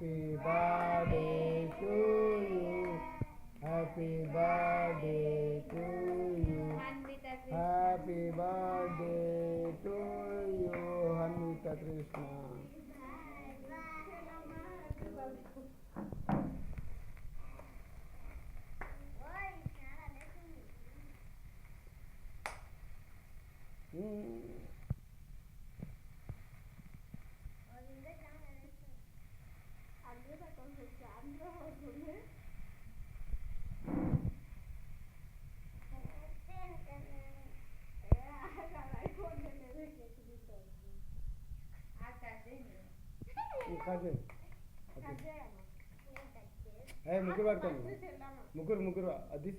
Happy birthday to you. Happy birthday to you. Happy birthday to you, Hanvita Krishna. ముగ్గురు పడుకోండి ముగ్గురు అది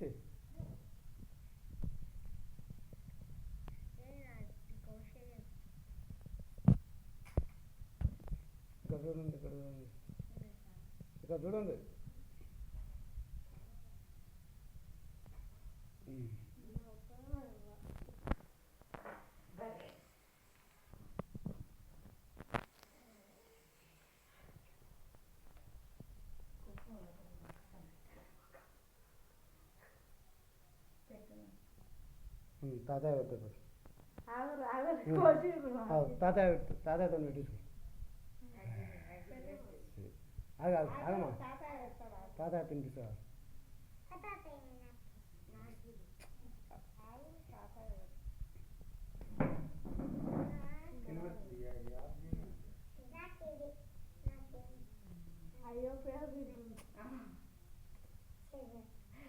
ఇక్కడ చూడండి ఇక్కడ చూడండి తాతయ్య పెట్టు తాతయ్యతో పెట్టించుకో ఆగమ్మా తాతయ్య తినిపిస్తా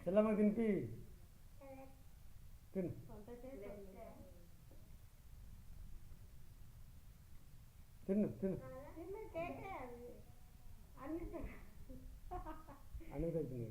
చెల్లమ్మ తినిపి తిను తిను తిను అన్నీ తింటుంది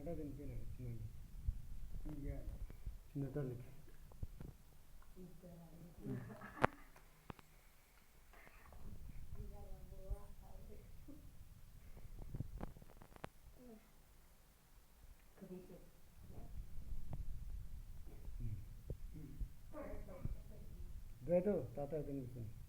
కట్ట తినిపోయినాడు చిన్న తల్లికి తాతయ్య తినిపిస్తుంది